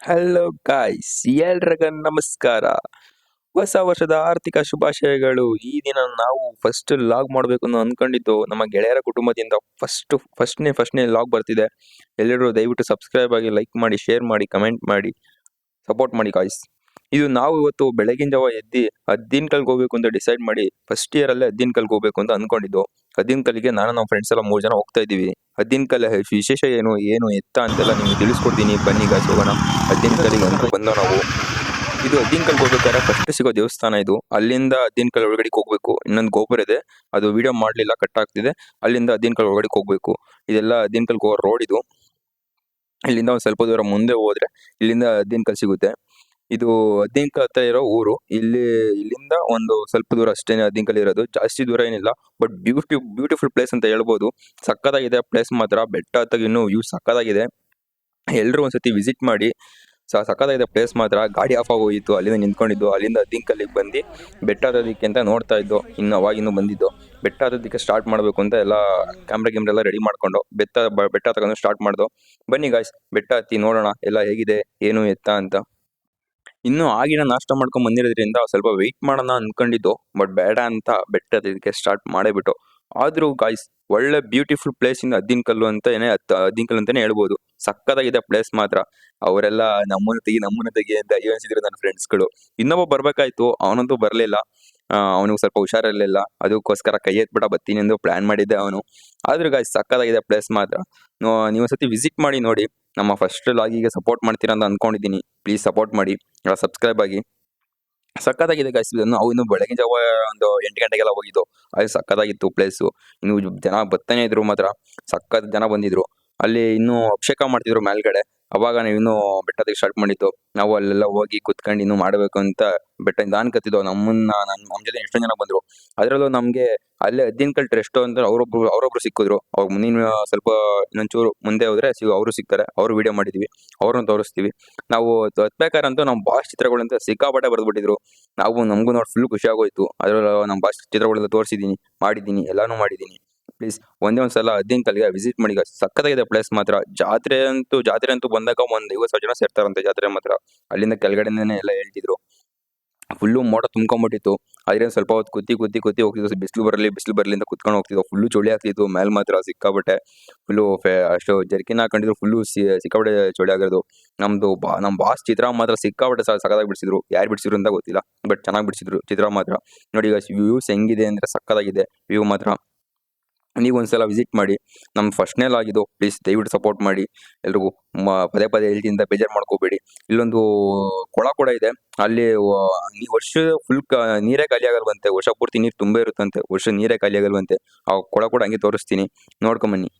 Hello guys, ಎಲ್ರಿಗ ನಮಸ್ಕಾರ. ಹೊಸ ವರ್ಷದ ಆರ್ಥಿಕ ಶುಭಾಶಯಗಳು. ಈ ದಿನ ನಾವು ಫಸ್ಟ್ ಲಾಗ್ ಮಾಡಬೇಕು ಅನ್ನೋ ಅನ್ಕೊಂಡಿದ್ದು ನಮ್ಮ ಗೆಳೆಯರ ಕುಟುಂಬದಿಂದ ಫಸ್ಟ್ನೇ ಲಾಗ್ ಬರ್ತಿದೆ. ಎಲ್ಲರೂ ದಯವಿಟ್ಟು ಸಬ್ಸ್ಕ್ರೈಬ್ ಆಗಿ, ಲೈಕ್ ಮಾಡಿ, ಶೇರ್ ಮಾಡಿ, ಕಮೆಂಟ್ ಮಾಡಿ, ಸಪೋರ್ಟ್ ಮಾಡಿ ಗಾಯ್ಸ್. ಇದು ನಾವು ಇವತ್ತು ಬೆಳಗಿನ ಜಾವ ಎದ್ದು ಅದ್ದಿನಕಲ್ಗೆ ಹೋಗ್ಬೇಕು ಅಂತ ಡಿಸೈಡ್ ಮಾಡಿ ಫಸ್ಟ್ ಇಯರ್ ಅಲ್ಲೇ ಅದ್ದಿನಕಲ್ಗೆ ಹೋಗ್ಬೇಕು ಅಂತ ಅನ್ಕೊಂಡಿದ್ದು. ಅದ್ದಿನಕಲ್ಗೆ ನಾನು ನಮ್ಮ ಫ್ರೆಂಡ್ಸ್ ಎಲ್ಲ 3 ಜನ ಹೋಗ್ತಾ ಇದೀವಿ. ಅದ್ದಿನಕಲ್ ವಿಶೇಷ ಏನು ಎತ್ತ ಅಂತೆಲ್ಲ ನಿಮ್ಗೆ ತಿಳಿಸ್ಕೊಡ್ತೀನಿ, ಬನ್ನಿ ಗಾಯ್ಸ್ ಹೋಗೋಣ. ಅದ್ದಿನಕಲ್ಲಿಗೆ ಅಂತ ಬಂದೋ ನಾವು. ಇದು ಅದ್ದಿನಕಲ್ಗೆ ಹೋಗ್ಬೇಕಾದ್ರೆ ಫಸ್ಟ್ ಸಿಗೋ ದೇವಸ್ಥಾನ ಇದು. ಅಲ್ಲಿಂದ ಅದ್ದಿನಕಲ್ ಒಳಗಡೆ ಹೋಗ್ಬೇಕು. ಇನ್ನೊಂದು ಗೋಪುರ ಇದೆ, ಅದು ವಿಡಿಯೋ ಮಾಡ್ಲಿಲ್ಲ, ಕಟ್ ಆಗ್ತಿದೆ. ಅಲ್ಲಿಂದ ಅದ್ದಿನಕಲ್ ಒಳಗಡೆ ಹೋಗ್ಬೇಕು. ಇದೆಲ್ಲ ಅದ್ದಿನಕಲ್ಗೆ ಹೋಗೋ ರೋಡ್ ಇದು. ಇಲ್ಲಿಂದ ಒಂದ್ ಸ್ವಲ್ಪ ದೂರ ಮುಂದೆ ಹೋದ್ರೆ ಇಲ್ಲಿಂದ ಅದ್ದಿನಕಲ್ ಸಿಗುತ್ತೆ. ಇದು ಅದ್ದಿನಕಲ್ ಹತ್ರ ಇರೋ ಊರು. ಇಲ್ಲಿಂದ ಒಂದು ಸ್ವಲ್ಪ ದೂರ ಅಷ್ಟೇನೆ ಅದ್ದಿನಕಲ್ ಇರೋದು, ಜಾಸ್ತಿ ದೂರ ಏನಿಲ್ಲ. ಬಟ್ ಬ್ಯೂಟಿಫುಲ್ ಪ್ಲೇಸ್ ಅಂತ ಹೇಳ್ಬೋದು. ಸಕ್ಕತ್ತಾಗಿದೆ ಪ್ಲೇಸ್ ಮಾತ್ರ. ಬೆಟ್ಟ ಹತ್ತಾಗ ಇನ್ನೂ ವ್ಯೂ ಸಕ್ಕತ್ತಾಗಿದೆ. ಎಲ್ರು ಒಂದ್ಸತಿ ವಿಸಿಟ್ ಮಾಡಿ. ಸಕ್ಕತ್ತಾಗಿದೆ ಪ್ಲೇಸ್ ಮಾತ್ರ. ಗಾಡಿ ಆಫ್ ಆಗೋಗಿತ್ತು, ಅಲ್ಲಿಂದ ನಿಂತ್ಕೊಂಡಿದ್ದು. ಅಲ್ಲಿಂದ ಅದ್ದಿನಕಲ್ಲಿಗೆ ಬಂದು ಬೆಟ್ಟ ಹತ್ತೋದಿಕ್ಕೆ ಅಂತ ನೋಡ್ತಾ ಇದ್ದೋ. ಅವಾಗಿನ್ನೂ ಬಂದಿದ್ದು. ಬೆಟ್ಟ ಹತ್ತೋದಿಕ್ಕೆ ಸ್ಟಾರ್ಟ್ ಮಾಡಬೇಕು ಅಂತ ಎಲ್ಲ ಕ್ಯಾಮ್ರಾ ಎಲ್ಲ ರೆಡಿ ಮಾಡ್ಕೊಂಡು ಬೆಟ್ಟ ಹತ್ತಕೊಂಡು ಸ್ಟಾರ್ಟ್ ಮಾಡ್ದೋ. ಬನ್ನಿ ಗಾಯ್ಸ್, ಬೆಟ್ಟ ಹತ್ತಿ ನೋಡೋಣ ಎಲ್ಲ ಹೇಗಿದೆ, ಏನು ಎತ್ತ ಅಂತ. ಇನ್ನು ಆಗಿನ ನಾಷ್ಟ ಮಾಡ್ಕೊಂಡ್ ಬಂದಿರೋದ್ರಿಂದ ಸ್ವಲ್ಪ ವೆಯ್ಟ್ ಮಾಡೋಣ ಅನ್ಕೊಂಡಿದ್ದು. ಬಟ್ ಬೇಡ ಅಂತ ಬೆಟ್ಟ ಹತ್ತೋದಕ್ಕೆ ಸ್ಟಾರ್ಟ್ ಮಾಡೇಬಿಟ್ಟು. ಆದ್ರೂ ಗಾಯ್ಸ್, ಒಳ್ಳೆ ಬ್ಯೂಟಿಫುಲ್ ಪ್ಲೇಸ್ ಇಂದ ಅದ್ದಿನಕಲ್ಲು ಅದ್ದಿನಕಲ್ಲು ಅಂತಾನೆ ಹೇಳ್ಬೋದು. ಸಕ್ಕತ್ತಾಗಿದೆ ಪ್ಲೇಸ್ ಮಾತ್ರ. ಅವರೆಲ್ಲ ನಮ್ಮನ್ನ ತೆಗಿ ಅಂತ ಯೋಚಿಸಿದ್ರು ನನ್ನ ಫ್ರೆಂಡ್ಸ್ಗಳು. ಇನ್ನೊಬ್ಬ ಬರ್ಬೇಕಾಯ್ತು, ಅವನಂತೂ ಬರ್ಲಿಲ್ಲ. ಅವನಿಗೆ ಸ್ವಲ್ಪ ಹುಷಾರಿರ್ಲಿಲ್ಲ, ಅದಕ್ಕೋಸ್ಕರ ಕೈ ಎತ್ಬಿಟ್ಟ ಬರ್ತೀನಿ ಎಂದು ಪ್ಲಾನ್ ಮಾಡಿದ್ದೆ ಅವನು. ಆದ್ರೂ ಗಾಯ್ಸ್, ಸಕ್ಕತ್ತಾಗಿದೆ ಪ್ಲೇಸ್ ಮಾತ್ರ. ನೀವು ಒಂದ್ಸತಿ ವಿಸಿಟ್ ಮಾಡಿ ನೋಡಿ. ನಮ್ಮ ಫಸ್ಟ್ ಲಾಗಿಗೆ ಸಪೋರ್ಟ್ ಮಾಡ್ತೀರಾ ಅಂತ ಅನ್ಕೊಂಡಿದೀನಿ. ಪ್ಲೀಸ್ ಸಪೋರ್ಟ್ ಮಾಡಿ, ಸಬ್ಸ್ಕ್ರೈಬ್ ಆಗಿ. ಸಕ್ಕತ್ತಾಗಿದೆ ಗಾಯ್ಸ್. ಇನ್ನು ಬೆಳಗಿನ ಜಾವ ಒಂದು 8 ಗಂಟೆಗೆಲ್ಲ ಹೋಗಿದ್ದು. ಅದು ಸಕ್ಕತ್ತಾಗಿತ್ತು ಪ್ಲೇಸು. ಇನ್ನು ಜನ ಬರ್ತಾನೆ ಇದ್ರು ಮಾತ್ರ. ಸಕ್ಕತ್ ಜನ ಬಂದಿದ್ರು. ಅಲ್ಲಿ ಇನ್ನೂ ಅಭಿಷೇಕ ಮಾಡ್ತಿದ್ರು ಮೇಲ್ಗಡೆ. ಅವಾಗ ನಾವು ಇನ್ನೂ ಬೆಟ್ಟ ಹತ್ತಕ್ಕೆ ಸ್ಟಾರ್ಟ್ ಮಾಡಿದ್ದು. ನಾವು ಅಲ್ಲೆಲ್ಲ ಹೋಗಿ ಕುತ್ಕೊಂಡು ಇನ್ನೂ ಮಾಡ್ಬೇಕು ಅಂತ ಬೆಟ್ಟ ಅನ್ಕತ್ತಿದ್ದೋ. ನಮ್ಮ ಜೊತೆ ಎಷ್ಟೊಂದು ಜನ ಬಂದ್ರು. ಅದ್ರಲ್ಲೂ ನಮ್ಗೆ ಅಲ್ಲೇ ಅದ್ದಿನಕಲ್ ಟ್ರಸ್ಟ್ ಅಂತ ಅವ್ರೊಬ್ರು ಸಿಕ್ಕಿದ್ರು. ಅವ್ರ ಮುಂದಿನ ಸ್ವಲ್ಪ ಇನ್ನೊಂಚೂರು ಮುಂದೆ ಹೋದ್ರೆ ಅವರು ಸಿಗ್ತಾರೆ. ಅವ್ರು ವಿಡಿಯೋ ಮಾಡಿದ್ವಿ, ಅವ್ರನ್ನ ತೋರಿಸ್ತೀವಿ. ನಾವು ಹತ್ಬೇಕಾರಂತೂ ನಮ್ಮ ಬಾಸ್ ಚಿತ್ರಗಳಂತ ಸಿಕ್ಕಾಪಟ್ಟೆ ಬರ್ದ್ಬಿಟ್ಟಿದ್ರು. ನಮಗೂ ನೋಡಿ ಫುಲ್ ಖುಷಿ ಆಗೋಯ್ತು. ಅದ್ರಲ್ಲೂ ನಮ್ಮ ಬಾಸ್ ಚಿತ್ರಗಳೆಲ್ಲ ತೋರಿಸಿದೀನಿ, ಮಾಡಿದ್ದೀನಿ, ಎಲ್ಲಾನು ಮಾಡಿದ್ದೀನಿ. ಪ್ಲೀಸ್ ಒಂದ್ಸಲ ಅದ್ದಿನಕಲ್ಗೆ ವಿಸಿಟ್ ಮಾಡಿ. ಸಕ್ಕತ್ತಾಗಿದೆ ಪ್ಲೇಸ್ ಮಾತ್ರ. ಜಾತ್ರೆ ಅಂತೂ ಬಂದಾಗ ಒಂದ್ 50,000 ಜನ ಸೇರ್ತಾರಂತೆ ಜಾತ್ರೆ ಮಾತ್ರ. ಅಲ್ಲಿಂದ ಕೆಳಗಡೆನೇ ಎಲ್ಲ ಹೇಳ್ತಿದ್ರು. ಫುಲ್ಲು ಮೋಡ ತುಂಬ್ಕೊಂಡ್ಬಿಟ್ಟಿತ್ತು. ಅದ್ರಿಂದ ಸ್ವಲ್ಪ ಹೊತ್ತು ಕುತ್ತಿ ಹೋಗ್ತಿದ್ವು. ಬಿಸಿಲು ಬರ್ಲಿ ಅಂತ ಕುತ್ಕೊಂಡು ಹೋಗ್ತಿದ್ವು. ಫುಲ್ಲು ಚಳಿ ಆಗ್ತಿತ್ತು ಮೇಲ್ ಮಾತ್ರ ಸಿಕ್ಕಾಬಟ್ಟೆ. ಫುಲ್ಲು ಅಷ್ಟು ಜರ್ಕಿನ್ ಹಾಕೊಂಡಿದ್ರು. ಫುಲ್ಲು ಸಿಕ್ಕಾಬಟ್ಟೆ ಚಳಿ ಆಗಿರೋದು. ನಮ್ ಬಾಸ್ ಚಿತ್ರ ಮಾತ್ರ ಸಿಕ್ಕಾಬಟ್ಟೆ ಸಕ್ಕತ್ತಾಗಿ ಬಿಡಿಸಿದ್ರು. ಯಾರು ಬಿಡಿಸಿದ್ರು ಅಂತ ಗೊತ್ತಿಲ್ಲ, ಬಟ್ ಚೆನ್ನಾಗಿ ಬಿಡಿಸಿದ್ರು ಚಿತ್ರ ಮಾತ್ರ. ನೋಡಿ ವ್ಯೂಸ್ ಹೆಂಗಿದೆ ಅಂದ್ರೆ ಸಕ್ಕತ್ತಾಗಿದೆ ವ್ಯೂ ಮಾತ್ರ. ನೀವು ಒಂದ್ಸಲ ವಿಸಿಟ್ ಮಾಡಿ. ನಮ್ಮ ಫಸ್ಟ್ನೇ ಲಾಗಿದ್ದು. ಪ್ಲೀಸ್ ದಯವಿಟ್ಟು ಸಪೋರ್ಟ್ ಮಾಡಿ ಎಲ್ರಿಗೂ. ಪದೇ ಹೇಳ್ತಿಂದ ಬೇಜಾರು ಮಾಡ್ಕೋಬೇಡಿ. ಇಲ್ಲೊಂದು ಕೊಳ ಕೂಡ ಇದೆ. ಅಲ್ಲಿ ವರ್ಷ ಫುಲ್ ನೀರೇ ಖಾಲಿ ಆಗಲ್ವಂತೆ. ವರ್ಷ ಪೂರ್ತಿ ನೀರು ತುಂಬಾ ಇರುತ್ತಂತೆ. ವರ್ಷ ನೀರೇ ಖಾಲಿ ಆಗಲ್ವಂತೆ. ಆ ಕೊಳ ಕೂಡ ಹಂಗೆ ತೋರಿಸ್ತೀನಿ, ನೋಡ್ಕೊಂಬನ್ನಿ.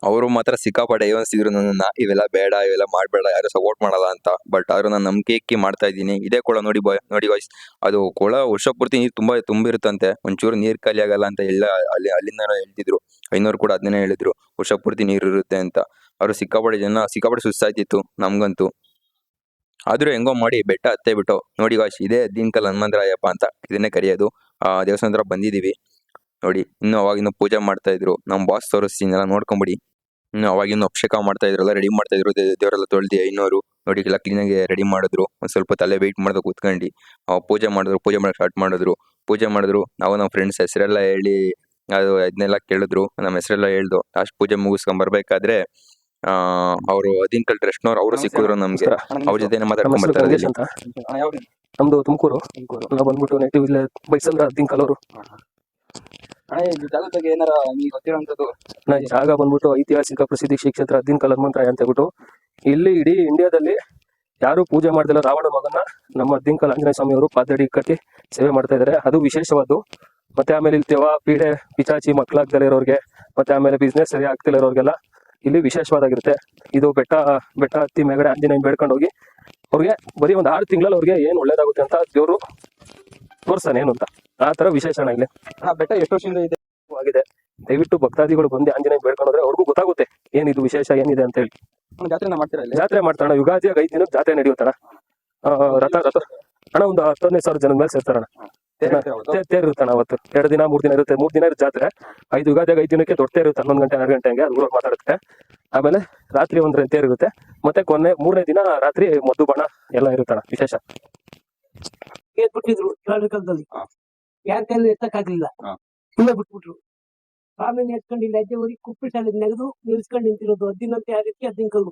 ಅವರು ಮಾತ್ರ ಸಿಕ್ಕಾಪಟ್ಟೆ ಯೋಚಿಸಿದ್ರು ನನ್ನನ್ನ, ಇವೆಲ್ಲ ಬೇಡ, ಇವೆಲ್ಲ ಮಾಡ್ಬೇಡ, ಯಾರು ಸಪೋರ್ಟ್ ಮಾಡಲ್ಲ ಅಂತ. ಬಟ್ ಆದ್ರೂ ನಾನು ನಂಬಿಕೆ ಇಕ್ಕಿ ಮಾಡ್ತಾ ಇದ್ದೀನಿ. ಇದೇ ಕೊಳ ನೋಡಿ ವಾಯ್ಸ್. ಅದು ಕೊಳ ವರ್ಷ ಪೂರ್ತಿ ನೀರು ತುಂಬಿರುತ್ತಂತೆ. ಒಂಚೂರು ನೀರ್ ಖಾಲಿ ಆಗಲ್ಲ ಅಂತ ಅಲ್ಲಿಂದ ಹೇಳ್ತಿದ್ರು. ಐನೋರು ಕೂಡ ಅದನ್ನೇ ಹೇಳಿದ್ರು, ವರ್ಷ ಪೂರ್ತಿ ನೀರು ಇರುತ್ತೆ ಅಂತ. ಅವ್ರು ಸಿಕ್ಕಾಪಟ್ಟೆ ಸುಸ್ತಾಯ್ತಿತ್ತು ನಮ್ಗಂತೂ. ಆದ್ರೂ ಹೆಂಗೋ ಮಾಡಿ ಬೆಟ್ಟ ಹತ್ತೇ ಬಿಟ್ಟು. ನೋಡಿ ವಾಯ್ಸ್, ಇದೇ ಅದ್ದಿನಕಲ್ ಹನುಮಂತರಾಯಪ್ಪ ಅಂತ ಇದನ್ನೇ ಕರೆಯೋದು. ದೇವಸ್ಥಾನ ಹತ್ರ ಬಂದಿದೀವಿ ನೋಡಿ. ಅವಾಗಿನ್ನೂ ಪೂಜೆ ಮಾಡ್ತಾ ಇದ್ರು. ನಮ್ ಬಾಸ್ ತೋರಿಸ್ತೀನಿ, ಎಲ್ಲ ನೋಡ್ಕೊಂಬಿಡಿ. ಅವಾಗಿನ್ನು ಅಭಿಷೇಕ ಮಾಡ್ತಾ ಇದ್ರಲ್ಲ, ರೆಡಿ ಮಾಡ್ತಾ ಇದ್ರು. ದೇವರೆಲ್ಲ ತೊಳ್ದಿ ಐನೋರು ನೋಡಿ ಎಲ್ಲ ಕ್ಲೀನಾಗಿ ರೆಡಿ ಮಾಡಿದ್ರು. ಒಂದ್ ಸ್ವಲ್ಪ ತಲೆ ವೆಯ್ಟ್ ಮಾಡ್ದೆ ಕೂತ್ಕೊಂಡು ಪೂಜೆ ಮಾಡಕ್ ಸ್ಟಾರ್ಟ್ ಮಾಡಿದ್ರು. ನಾವು ನಮ್ಮ ಫ್ರೆಂಡ್ಸ್ ಹೆಸರೆಲ್ಲ ಹೇಳಿ ಅದನ್ನೆಲ್ಲ ಕೇಳಿದ್ರು. ನಮ್ಮ ಹೆಸರೆಲ್ಲ ಹೇಳ್ದು. ಲಾಸ್ಟ್ ಪೂಜೆ ಮುಗಿಸ್ಕೊಂಡ್ ಬರ್ಬೇಕಾದ್ರೆ ಅವರು ಅದ್ದಿನಕಲ್ ಟ್ರಸ್ಟ್ನವ್ರು ಅವರು ಸಿಕ್ಕಿದ್ರು ನಮ್ಗೆ. ಅವ್ರ ಜೊತೆ ಮಾತಾಡ್ಕೊಂಡ್ ಬರ್ತಾರೆ. ನಮ್ದು ತುಮಕೂರು. ನಾವು ಬಂದ್ಬಿಟ್ಟು ನೇಟಿವ್ ಇಲ್ಲೇ ಬೈಸಂದ್ರ ಅದ್ದಿನಕಲ್ ಅವರು. ಜಾಗ ಬಂದ್ಬಿಟ್ಟು ಐತಿಹಾಸಿಕ ಪ್ರಸಿದ್ಧಿ ಶ್ರೀ ಕ್ಷೇತ್ರ ಅದ್ದಿನಕಲ್ ಹನುಮಂತರಾಯ ಅಂತ ಹೇಳ್ಬಿಟ್ಟು. ಇಲ್ಲಿ ಇಡೀ ಇಂಡಿಯಾದಲ್ಲಿ ಯಾರು ಪೂಜೆ ಮಾಡ್ದಿಲ್ಲ ರಾವಣ ಮಗನ ನಮ್ಮ ಅದ್ದಿನಕಲ್ ಆಂಜನೇಯ ಸ್ವಾಮಿ ಅವರು ಪಾದಡಿ ಕಟ್ಟಿ ಸೇವೆ ಮಾಡ್ತಾ ಇದಾರೆ. ಅದು ವಿಶೇಷವಾದ್ದು. ಮತ್ತೆ ಆಮೇಲೆ ಇಲ್ಲಿ ದೆವ್ವ, ಪೀಡೆ, ಪಿಚಾಚಿ ಮಕ್ಕಳಾಗ್ದಲೇ ಇರೋರ್ಗೆ, ಮತ್ತೆ ಆಮೇಲೆ ಬಿಸ್ನೆಸ್ ಸರಿ ಆಗ್ತಿಲ್ಲ ಇರೋರ್ಗೆಲ್ಲ ಇಲ್ಲಿ ವಿಶೇಷವಾದಾಗಿರುತ್ತೆ. ಇದು ಬೆಟ್ಟ ಹತ್ತಿ ಮೇಗಡೆ ಆಂಜನೇಯನ್ ಬೇಡ್ಕೊಂಡು ಹೋಗಿ ಅವ್ರಿಗೆ ಬರೀ ಒಂದು 6 ತಿಂಗಳಲ್ಲಿ ಅವ್ರಿಗೆ ಏನ್ ಒಳ್ಳೇದಾಗುತ್ತೆ ಅಂತ ದೇವರು ತೋರ್ಸ್ತಾನೆ ಏನು ಅಂತ. ಆ ತರ ವಿಶೇಷಣ ಇಲ್ಲಿ. ಬೆಟ್ಟ ಎಷ್ಟು ವರ್ಷದಿಂದ ಇದೆ ಆಗಿದೆ. ದಯವಿಟ್ಟು ಭಕ್ತಾದಿಗಳು ಬಂದು ಆಂಜನೇಯ ಬೇಡ್ಕೊಂಡ್ರೆ ಅವ್ರಿಗೂ ಗೊತ್ತಾಗುತ್ತೆ ಏನಿದು ವಿಶೇಷ ಏನಿದೆ ಅಂತ ಹೇಳಿ. ಜಾತ್ರೆ ಮಾಡ್ತಾರಣ. ಯುಗಾದಿಯಾಗ 5 ದಿನದ ಜಾತ್ರೆ ನಡೆಯುತ್ತಣ. ರಥ ಅಣ್ಣ ಒಂದು 15,000 ಜನದ ಮೇಲೆ ಸೇರ್ತಾರಣ. ತೇರ್ ಇರುತ್ತಣ್ಣ. ಅವತ್ತು 2 ದಿನ 3 ದಿನ ಇರುತ್ತೆ. 3 ದಿನ ಇರುತ್ತೆ ಜಾತ್ರೆ. 5 ಯುಗಾದಿಯಾಗ 5 ದಿನಕ್ಕೆ ದೊಡ್ಡ ತೇರ್ ಇರುತ್ತೆ. 11 ಗಂಟೆ 12 ಗಂಟೆ ಹಂಗೆ ಅದು ಊರಲ್ಲಿ ಮಾತಾಡುತ್ತೆ. ಆಮೇಲೆ ರಾತ್ರಿ ಒಂದ್ ತೇರು ಇರುತ್ತೆ, ಮತ್ತೆ ಮೂರನೇ ದಿನ ರಾತ್ರಿ ಮದ್ದು ಬಾಣ ಎಲ್ಲ ಇರುತ್ತಣ್ಣ ವಿಶೇಷ. ಬಿಟ್ಟಿದ್ರು ಕಾಲದ ಕಾಲದಲ್ಲಿ ಹಾ. ಯಾರ ಕೈಲಿ ಎತ್ತಕ್ಕಾಗ್ಲಿಲ್ಲ, ಹಾ. ಇಲ್ಲ ಬಿಟ್ಬಿಟ್ರು. ಆಮೇಲೆ ಎತ್ಕೊಂಡು ಇಲ್ಲಿ ಅಜ್ಜೆ ಊರಿಗೆ ಕುಪ್ಪಿ ಶಾಲೆ ನೆಗೆದು ನಿಲ್ಸ್ಕೊಂಡು ನಿಂತಿರೋದು. ಹದ್ದಿನಂತೆ ಆರಿದ್ಕೆ ಹದ್ದಿನಕಲ್ಲು,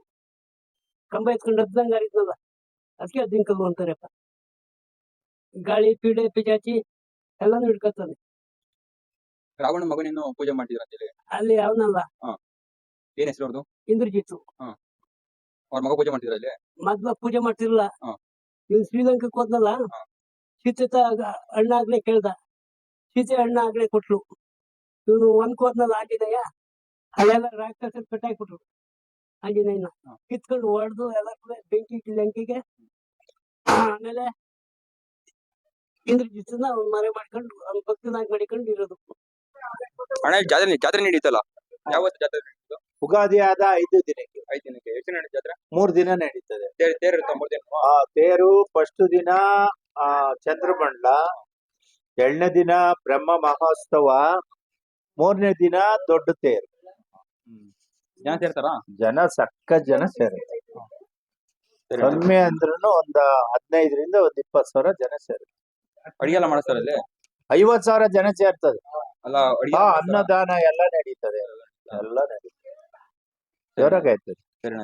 ಕಂಬ ಎತ್ಕೊಂಡು ಹದ್ದಂಗ ಆರಿದ್ನಲ್ಲ ಅದಕ್ಕೆ ಹದ್ದಿನಕಲ್ಲು ಅಂತಾರಪ್ಪ. ಗಾಳಿ ಪೀಡೆ ಪಿಚಾಚಿ ಎಲ್ಲಾನು ಹಿಡ್ಕೊತಾನೆ. ರಾವಣ ಮಗನೇನು ಪೂಜೆ ಮಾಡ್ತಿದ್ರ ಅಂತೇಳಿ ಅಲ್ಲಿ ಅವನಲ್ಲ ಏನ್ ಹೆಸರು ಅವ್ರದ್ದು? ಇಂದ್ರಜಿತ್ತು ಅವ್ರ ಮಗ ಪೂಜೆ ಮಾಡ್ತಿದ್ರ ಅಲ್ಲಿ? ಮೊದ್ಲ ಪೂಜೆ ಮಾಡ್ತಿರ್ಲಿಲ್ಲ. ಹಾ. ಇವ್ನು ಶ್ರೀಲಂಕಕ್ಕೆ ಹೋದ್ನಲ್ಲ, ಹಾ. ಸೀತೆ ಅಣ್ಣ ಆಗ್ಲೇ ಕೇಳ್ದ, ಸೀತೆ ಅಣ್ಣ ಆಗ್ಲೇ ಕೊಟ್ಲು. ಇವನು ಹೋದ್ನಲ್ಲ ಆಂಜನೇಯ, ಅಲ್ಲೆಲ್ಲ ರಾಕ್ಷಸ ಕಟ್ಟಾಕ್ಬಿಟ್ರು ಆಂಜನೇಯನ. ಹಾ. ಕಿತ್ಕೊಂಡು ಹೊಡೆದು ಎಲ್ಲ ಬೆಂಕಿ ಲಂಕಿಗೆ. ಆಮೇಲೆ ಇಂದ್ರಜಿತ್ತನ್ನ ಅವ್ನು ಮರೆ ಮಾಡ್ಕೊಂಡು ಅವ್ನ ಭಕ್ತನಾಗಿ ಮಾಡಿಕೊಂಡು ಇರೋದು. ಅಣ್ಣ ಜಾತ್ರೆ ನಡೀತಲ್ಲ, ಯಾವತ್ತು ಜಾತ್ರೆ ನಡೀತು? ಉಗಾದಿ ಆದ 5 ದಿನಕ್ಕೆ 5 ದಿನಕ್ಕೆ. ಎಷ್ಟು ದಿನ ಜಾತ್ರೆ? 3 ದಿನ ನಡೀತದೆ. ತೇರು ಇರುತ್ತಾ 3 ದಿನ? ತೇರು ಫಸ್ಟ್ ದಿನ ಚಂದ್ರಮಂಡಲ, 2ನೇ ದಿನ ಬ್ರಹ್ಮ ಮಹೋತ್ಸವ, 3ನೇ ದಿನ ದೊಡ್ಡ ತೇರು. ಜನ ಸೇರ್ತಾರ? ಜನ ಜನ ಸೇರುತ್ತೆ. ಕಡಿಮೆ ಅಂದ್ರೂ ಒಂದ್ 15ರಿಂದ ಒಂದ್ 20 ಸಾವಿರ ಜನ ಸೇರುತ್ತೆ. ಅಡಿಗೆ ಎಲ್ಲ ಮಾಡಿಸ್ತಾರ ಅಲ್ಲಿ? 50,000 ಜನ ಸೇರ್ತದೆ. ಅಲ್ಲ ಅಡಿಗೆ ಅನ್ನದಾನ ಎಲ್ಲ ನಡೀತದೆ, ಎಲ್ಲ ನಡೀತದೆ, ಜೋರಾಗೈತದೆ. ಸರಿ.